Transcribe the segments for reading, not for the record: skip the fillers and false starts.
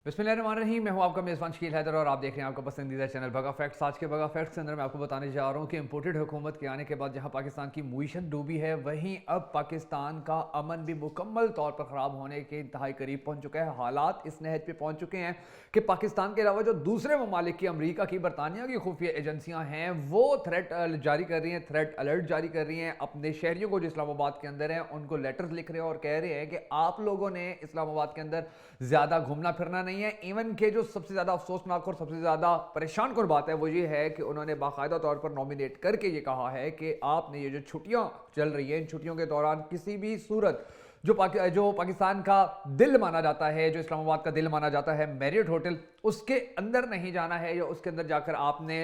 बिस्मिल्लाहिर्रहमानिर्रहीम। मैं हूं आपका मेज़बान शकील हैदर और आप देख रहे हैं आपका पसंदीदा चैनल बगा फैक्ट्स। आज के बगा फैक्ट्स के अंदर मैं आपको बताने जा रहा हूं कि इंपोर्टेड हुकूमत के आने के बाद जहां पाकिस्तान की मुईशत डूबी है, वहीं अब पाकिस्तान का अमन भी मुकम्मल तौर पर ख़राब होने के इंतहाई करीब पहुंच चुका है। हालात इस नहज पर पहुंच चुके हैं कि पाकिस्तान के अलावा जो दूसरे ममालिक की, अमरीका की, बरतानिया की खुफिया एजेंसियाँ हैं, वो थ्रेट जारी कर रही हैं, थ्रेट अलर्ट जारी कर रही हैं अपने शहरियों को जो इस्लामाबाद के अंदर हैं, उनको लेटर्स लिख रहे हैं और कह रहे हैं कि आप लोगों ने इस्लामाबाद के अंदर ज़्यादा घूमना फिरना नहीं है। इवन के जो सबसे ज़्यादा अफसोसनाक और सबसे ज़्यादा परेशान कुन बात है वो ये है कि उन्होंने बाकायदा तौर पर नॉमिनेट करके ये कहा है कि आपने ये जो छुट्टियां चल रही हैं, इन छुट्टियों के दौरान किसी भी सूरत जो पाकिस्तान का दिल माना जाता है, जो इस्लामाबाद का दिल माना जाता है, मैरियट होटल, उसके अंदर नहीं जाना है या उसके अंदर जाकर आपने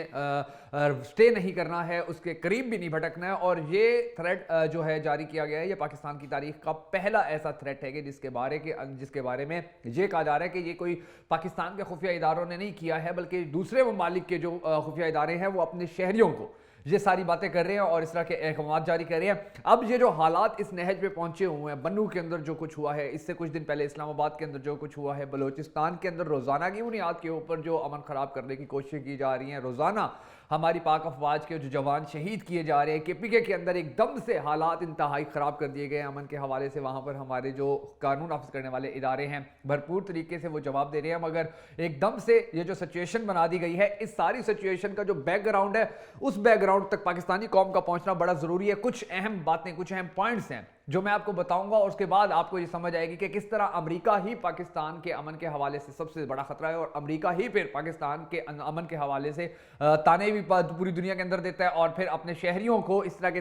स्टे नहीं करना है, उसके करीब भी नहीं भटकना है। और ये थ्रेट जो है जारी किया गया है, ये पाकिस्तान की तारीख का पहला ऐसा थ्रेट है कि जिसके बारे में ये कहा जा रहा है कि ये कोई पाकिस्तान के खुफिया इदारों ने नहीं किया है, बल्कि दूसरे ममालिक के जो खुफिया इदारे हैं वो अपने शहरियों को ये सारी बातें कर रहे हैं और इस तरह के अहकाम जारी कर रहे हैं। अब ये जो हालात इस नहज पे पहुंचे हुए हैं, बन्नू के अंदर जो कुछ हुआ है, इससे कुछ दिन पहले इस्लामाबाद के अंदर जो कुछ हुआ है, बलोचिस्तान के अंदर रोज़ाना की बुनियाद के ऊपर जो अमन ख़राब करने की कोशिश की जा रही है, रोज़ाना हमारी पाक अफवाज के जो जवान शहीद किए जा रहे हैं, केपीके के अंदर एकदम से हालात इंतहाई ख़राब कर दिए गए हैं अमन के हवाले से। वहाँ पर हमारे जो कानून नाफिज करने वाले इदारे हैं भरपूर तरीके से वो जवाब दे रहे हैं, मगर एकदम से ये जो सिचुएशन बना दी गई है, इस सारी सिचुएशन का जो बैकग्राउंड है, उस बैकग्राउंड तक पाकिस्तानी कौम का पहुंचना बड़ा ज़रूरी है। कुछ अहम बातें, कुछ अहम पॉइंट्स हैं जो मैं आपको बताऊंगा और उसके बाद आपको ये समझ आएगी कि किस तरह अमेरिका ही पाकिस्तान के अमन के हवाले से सबसे बड़ा खतरा है और अमेरिका ही फिर पाकिस्तान के अमन के हवाले से ताने भी पूरी दुनिया के अंदर देता है और फिर अपने शहरियों को इस तरह के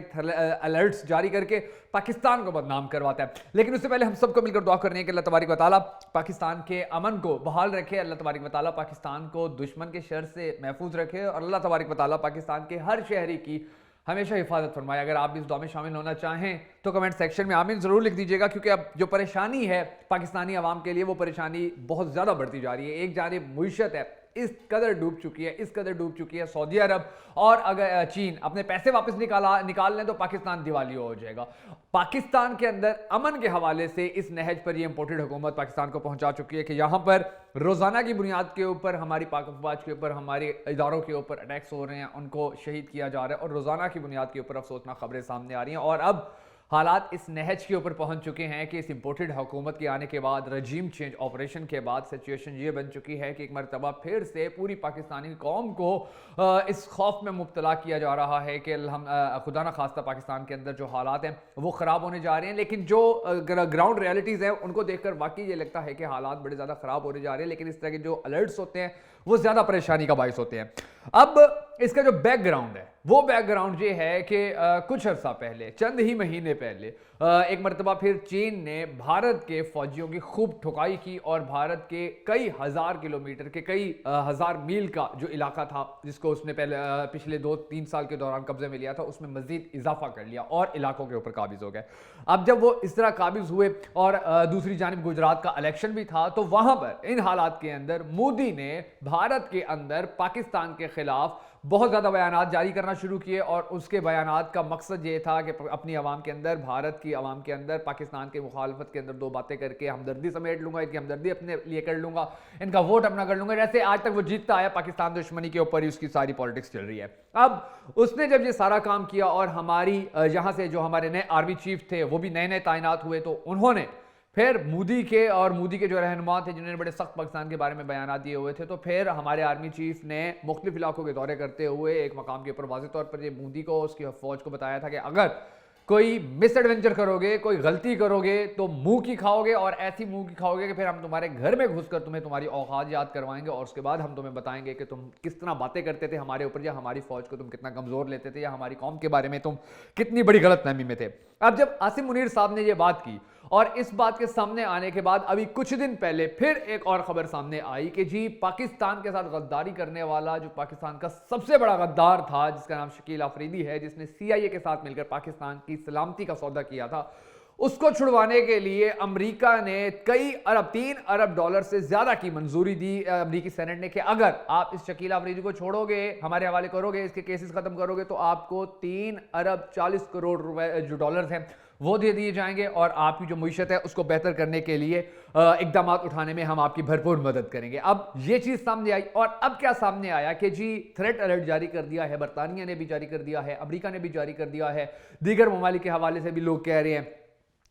अलर्ट्स जारी करके पाकिस्तान को बदनाम करवाता है। लेकिन उससे पहले हम सबको मिलकर दुआ करनी है कि अल्लाह तबारक व तआला पाकिस्तान के अमन को बहाल रखे, अल्लाह तबारक व तआला पाकिस्तान को दुश्मन के शर से महफूज रखे और अल्लाह तबारक व तआला पाकिस्तान के हर शहरी की हमेशा हिफाजत फरमाए। अगर आप भी इस दुआ में शामिल होना चाहें तो कमेंट सेक्शन में आमीन ज़रूर लिख दीजिएगा, क्योंकि अब जो परेशानी है पाकिस्तानी अवाम के लिए, वो परेशानी बहुत ज़्यादा बढ़ती जा रही है। एक जानिब मुईशत है इस कदर डूब चुकी है सऊदी अरब, और अगर चीन अपने पैसे वापस निकाल लें तो पाकिस्तान दिवालिया हो जाएगा। पाकिस्तान के अंदर अमन के हवाले से इस नहज पर यह इंपोर्टेड हुकूमत पाकिस्तान को पहुंचा चुकी है कि यहाँ पर रोज़ाना की बुनियाद के ऊपर हमारी पाक अफवाज के ऊपर, हमारे इदारों के ऊपर अटैक्स हो रहे हैं, उनको शहीद किया जा रहा है और रोज़ाना की बुनियाद के ऊपर अफसोसनाक खबरें सामने आ रही हैं। और अब हालात इस नहज के ऊपर पहुंच चुके हैं कि इस इंपोर्टेड हुकूमत के आने के बाद, रजीम चेंज ऑपरेशन के बाद सिचुएशन ये बन चुकी है कि एक मरतबा फिर से पूरी पाकिस्तानी कौम को इस खौफ में मुब्तला किया जा रहा है कि हम खुदा न खास्ता पाकिस्तान के अंदर जो हालात हैं वो ख़राब होने जा रहे हैं। लेकिन जो ग्राउंड रियलिटीज़ हैं उनको देखकर वाकई ये लगता है कि हालात बड़े ज़्यादा ख़राब होने जा रहे हैं, लेकिन इस तरह के जो अलर्ट्स होते हैं वो ज़्यादा परेशानी का बायस होते हैं। अब इसका जो बैकग्राउंड है वो बैकग्राउंड ये है कि कुछ अर्सा पहले, चंद ही महीने पहले, एक मरतबा फिर चीन ने भारत के फौजियों की खूब ठुकाई की और भारत के कई हज़ार किलोमीटर के, कई हज़ार मील का जो इलाका था जिसको उसने पहले पिछले 2-3 साल के दौरान कब्जे में लिया था, उसमें मजीद इजाफा कर लिया और इलाकों के ऊपर काबिज हो गए। अब जब वो इस तरह काबिज हुए और दूसरी जानिब गुजरात का इलेक्शन भी था, तो वहाँ पर इन हालात के अंदर मोदी ने भारत के अंदर पाकिस्तान के खिलाफ बहुत ज़्यादा बयानात जारी करना शुरू किए और उसके बयानात का मकसद ये था कि अपनी आवाम के अंदर, भारत की आवाम के अंदर, पाकिस्तान के मुखालफत के अंदर दो बातें करके हमदर्दी समेट लूंगा, इनकी हमदर्दी अपने लिए कर लूंगा, इनका वोट अपना कर लूंगा। जैसे आज तक वो जीतता आया, पाकिस्तान दुश्मनी के ऊपर ही उसकी सारी पॉलिटिक्स चल रही है। अब उसने जब ये सारा काम किया और हमारी यहाँ से जो हमारे नए आर्मी चीफ थे वो भी नए नए तैनात हुए, तो उन्होंने फिर मोदी के जो रहनुमा थे जिन्होंने बड़े सख्त पाकिस्तान के बारे में बयान दिए हुए थे, तो फिर हमारे आर्मी चीफ ने मुख्तलिफ इलाकों के दौरे करते हुए एक मकाम के ऊपर वाज़ेह तौर पर ये मोदी को, उसकी फौज को बताया था कि अगर कोई मिस एडवेंचर करोगे, कोई गलती करोगे तो मुंह की खाओगे, और ऐसी मुंह की खाओगे कि फिर हम तुम्हारे घर में घुसकर तुम्हें तुम्हारी औकात याद करवाएंगे और उसके बाद हम तुम्हें बताएंगे कि तुम किस तरह बातें करते थे हमारे ऊपर, या हमारी फौज को तुम कितना कमज़ोर लेते थे, या हमारी कौम के बारे में तुम कितनी बड़ी गलतफहमी में थे। अब जब आसिम मुनीर साहब ने ये बात की और इस बात के सामने आने के बाद अभी कुछ दिन पहले फिर एक और खबर सामने आई कि जी पाकिस्तान के साथ गद्दारी करने वाला, जो पाकिस्तान का सबसे बड़ा गद्दार था जिसका नाम शकील अफरीदी है, जिसने CIA के साथ मिलकर पाकिस्तान की सलामती का सौदा किया था, उसको छुड़वाने के लिए अमेरिका ने कई अरब, $3 अरब से ज्यादा की मंजूरी दी अमेरिकी सेनेट ने कि अगर आप इस शकील अफरीदी को छोड़ोगे, हमारे हवाले करोगे, इसके केसेस खत्म करोगे, तो आपको $3 अरब 40 करोड़ रुपए जो डॉलर्स हैं وہ دے دیے جائیں گے اور آپ کی جو معیشت ہے اس کو بہتر کرنے کے لیے اقدامات اٹھانے میں ہم آپ کی بھرپور مدد کریں گے. اب یہ چیز سامنے آئی اور اب کیا سامنے آیا کہ جی تھریٹ الرٹ جاری کر دیا ہے, برطانیہ نے بھی جاری کر دیا ہے, امریکہ نے بھی جاری کر دیا ہے, دیگر ممالک کے حوالے سے بھی لوگ کہہ رہے ہیں.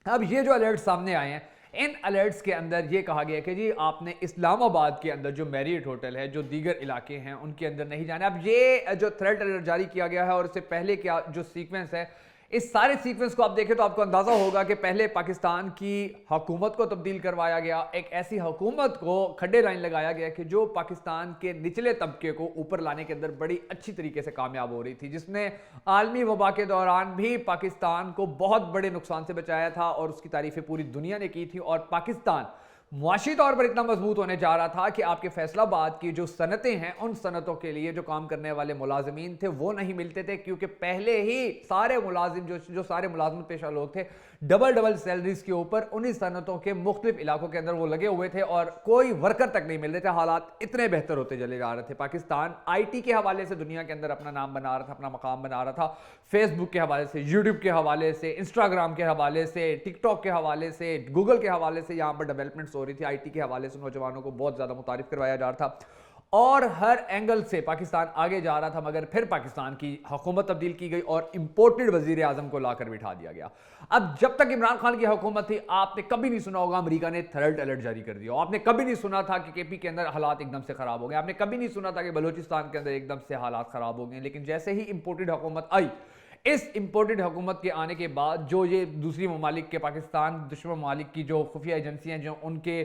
اب یہ جو الرٹ سامنے آئے ہیں, ان الرٹس کے اندر یہ کہا گیا کہ جی آپ نے اسلام آباد کے اندر جو میریٹ ہوٹل ہے, جو دیگر علاقے ہیں ان کے اندر نہیں جانا. اب یہ جو تھریٹ الرٹ جاری کیا گیا ہے اور اس سے پہلے کیا جو سیکوینس ہے, اس سارے سیکوینس کو آپ دیکھیں تو آپ کو اندازہ ہوگا کہ پہلے پاکستان کی حکومت کو تبدیل کروایا گیا, ایک ایسی حکومت کو کھڈے لائن لگایا گیا کہ جو پاکستان کے نچلے طبقے کو اوپر لانے کے اندر بڑی اچھی طریقے سے کامیاب ہو رہی تھی, جس نے عالمی وبا کے دوران بھی پاکستان کو بہت بڑے نقصان سے بچایا تھا اور اس کی تعریفیں پوری دنیا نے کی تھی. اور پاکستان معاشی طور پر اتنا مضبوط ہونے جا رہا تھا کہ آپ کے فیصل آباد کی جو صنعتیں ہیں, ان صنعتوں کے لیے جو کام کرنے والے ملازمین تھے وہ نہیں ملتے تھے, کیونکہ پہلے ہی سارے ملازم جو سارے ملازمت پیشہ لوگ تھے ڈبل سیلریز کے اوپر انہی صنعتوں کے مختلف علاقوں کے اندر وہ لگے ہوئے تھے اور کوئی ورکر تک نہیں مل رہے تھے. حالات اتنے بہتر ہوتے چلے جا رہے تھے. پاکستان آئی ٹی کے حوالے سے دنیا کے اندر اپنا نام بنا رہا تھا, اپنا مقام بنا رہا تھا. فیس بک کے حوالے سے, یوٹیوب کے حوالے سے, انسٹاگرام کے حوالے سے, ٹک ٹاک کے حوالے سے, گوگل کے حوالے سے یہاں پر ڈیولپمنٹس ہو رہی تھی. آئی ٹی کے حوالے سے نوجوانوں کو بہت زیادہ متعارف کروایا جا رہا تھا اور ہر اینگل سے پاکستان آگے جا رہا تھا. مگر پھر پاکستان کی حکومت تبدیل کی گئی اور امپورٹڈ وزیر اعظم کو لا کر بٹھا دیا گیا. اب جب تک عمران خان کی حکومت تھی آپ نے کبھی نہیں سنا ہوگا امریکہ نے تھریٹ الرٹ جاری کر دیا, آپ نے کبھی نہیں سنا تھا کہ کے پی کے اندر حالات ایک دم سے خراب ہو گئے, آپ نے کبھی نہیں سنا تھا کہ بلوچستان کے اندر ایک دم سے حالات خراب ہو گئے. لیکن جیسے ہی امپورٹڈ حکومت آئی, اس امپورٹڈ حکومت کے آنے کے بعد جو یہ دوسری ممالک کے پاکستان دشمن ممالک کی جو خفیہ ایجنسیاں, جو ان کے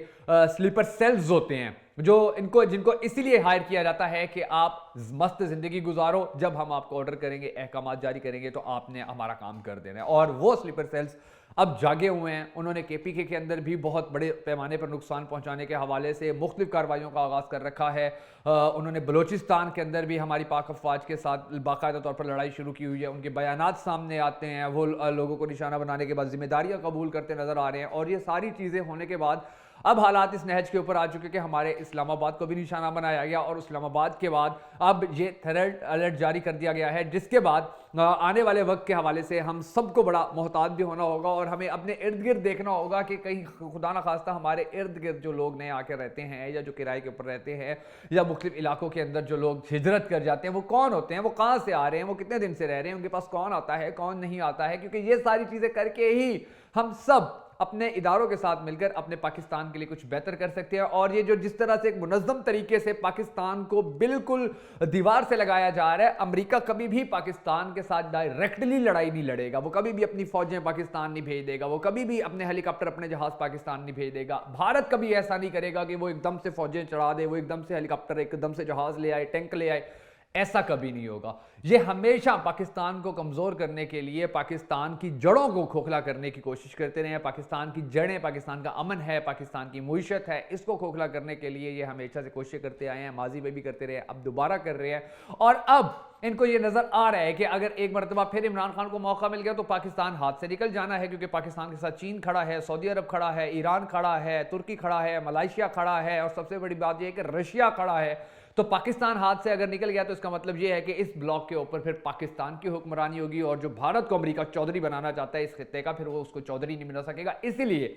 سلیپر سیلز ہوتے ہیں, جو جن کو اسی لیے ہائر کیا جاتا ہے کہ آپ مست زندگی گزارو, جب ہم آپ کو آرڈر کریں گے, احکامات جاری کریں گے تو آپ نے ہمارا کام کر دینا ہے. اور وہ سلیپر سیلز اب جاگے ہوئے ہیں. انہوں نے کے پی کے اندر بھی بہت بڑے پیمانے پر نقصان پہنچانے کے حوالے سے مختلف کارروائیوں کا آغاز کر رکھا ہے. انہوں نے بلوچستان کے اندر بھی ہماری پاک افواج کے ساتھ باقاعدہ طور پر لڑائی شروع کی ہوئی ہے. ان کے بیانات سامنے آتے ہیں, وہ لوگوں کو نشانہ بنانے کے بعد ذمہ داریاں قبول کرتے نظر آ رہے ہیں. اور یہ ساری چیزیں ہونے کے بعد اب حالات اس نہج کے اوپر آ چکے کہ ہمارے اسلام آباد کو بھی نشانہ بنایا گیا اور اسلام آباد کے بعد اب یہ تھریٹ الرٹ جاری کر دیا گیا ہے, جس کے بعد آنے والے وقت کے حوالے سے ہم سب کو بڑا محتاط بھی ہونا ہوگا اور ہمیں اپنے ارد گرد دیکھنا ہوگا کہ کہیں خدا نہ خواستہ ہمارے ارد گرد جو لوگ نئے آ کے رہتے ہیں یا جو کرائے کے اوپر رہتے ہیں یا مختلف علاقوں کے اندر جو لوگ ہجرت کر جاتے ہیں, وہ کون ہوتے ہیں, وہ کہاں سے آ رہے ہیں, وہ کتنے دن سے رہ رہے ہیں, ان کے پاس کون آتا ہے, کون نہیں آتا ہے. کیونکہ یہ ساری چیزیں کر کے ہی ہم سب اپنے اداروں کے ساتھ مل کر اپنے پاکستان کے لیے کچھ بہتر کر سکتے ہیں. اور یہ جو جس طرح سے ایک منظم طریقے سے پاکستان کو بالکل دیوار سے لگایا جا رہا ہے, امریکہ کبھی بھی پاکستان کے ساتھ ڈائریکٹلی لڑائی نہیں لڑے گا, وہ کبھی بھی اپنی فوجیں پاکستان نہیں بھیج دے گا, وہ کبھی بھی اپنے ہیلی کاپٹر اپنے جہاز پاکستان نہیں بھیج دے گا. بھارت کبھی ایسا نہیں کرے گا کہ وہ ایک دم سے فوجیں چڑھا دے, وہ ایک دم سے ہیلی کاپٹر, ایک دم سے جہاز لے آئے, ٹینک لے آئے. ایسا کبھی نہیں ہوگا. یہ ہمیشہ پاکستان کو کمزور کرنے کے لیے, پاکستان کی جڑوں کو کھوکھلا کرنے کی کوشش کرتے رہے ہیں. پاکستان کی جڑیں, پاکستان کا امن ہے, پاکستان کی معیشت ہے, اس کو کھوکھلا کرنے کے لیے یہ ہمیشہ سے کوششیں کرتے آئے ہیں. ماضی میں بھی کرتے رہے, اب دوبارہ کر رہے ہیں. اور اب ان کو یہ نظر آ رہا ہے کہ اگر ایک مرتبہ پھر عمران خان کو موقع مل گیا تو پاکستان ہاتھ سے نکل جانا ہے, کیونکہ پاکستان کے ساتھ چین کھڑا ہے, سعودی عرب کھڑا ہے, ایران کھڑا ہے, ترکی کھڑا ہے, ملائیشیا کھڑا ہے, اور سب سے بڑی بات یہ ہے کہ رشیا کھڑا ہے. تو پاکستان ہاتھ سے اگر نکل گیا تو اس کا مطلب یہ ہے کہ اس بلاک کے اوپر پھر پاکستان کی حکمرانی ہوگی, اور جو بھارت کو امریکہ چودھری بنانا چاہتا ہے اس خطے کا, پھر وہ اس کو چودھری نہیں بنا سکے گا. اسی لیے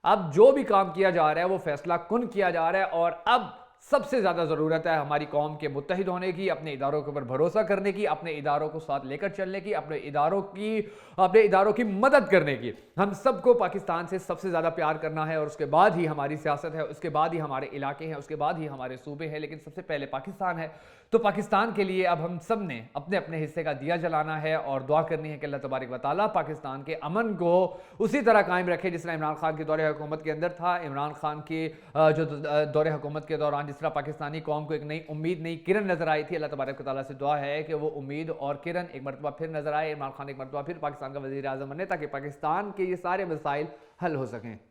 اب جو بھی کام کیا جا رہا ہے وہ فیصلہ کن کیا جا رہا ہے, اور اب سب سے زیادہ ضرورت ہے ہماری قوم کے متحد ہونے کی, اپنے اداروں کے اوپر بھروسہ کرنے کی, اپنے اداروں کو ساتھ لے کر چلنے کی, اپنے اداروں کی مدد کرنے کی. ہم سب کو پاکستان سے سب سے زیادہ پیار کرنا ہے, اور اس کے بعد ہی ہماری سیاست ہے, اس کے بعد ہی ہمارے علاقے ہیں, اس کے بعد ہی ہمارے صوبے ہیں, لیکن سب سے پہلے پاکستان ہے. تو پاکستان کے لیے اب ہم سب نے اپنے اپنے حصے کا دیا جلانا ہے اور دعا کرنی ہے کہ اللہ تبارک و تعالیٰ پاکستان کے امن کو اسی طرح قائم رکھے جس طرح عمران خان کے دور حکومت کے اندر تھا. عمران خان کے جو دور حکومت کے دوران جس طرح پاکستانی قوم کو ایک نئی امید, نئی کرن نظر آئی تھی, اللہ تبارک و تعالیٰ سے دعا ہے کہ وہ امید اور کرن ایک مرتبہ پھر نظر آئے, عمران خان ایک مرتبہ پھر پاکستان کا وزیر اعظم بنے, تاکہ پاکستان کے یہ سارے مسائل حل ہو سکیں.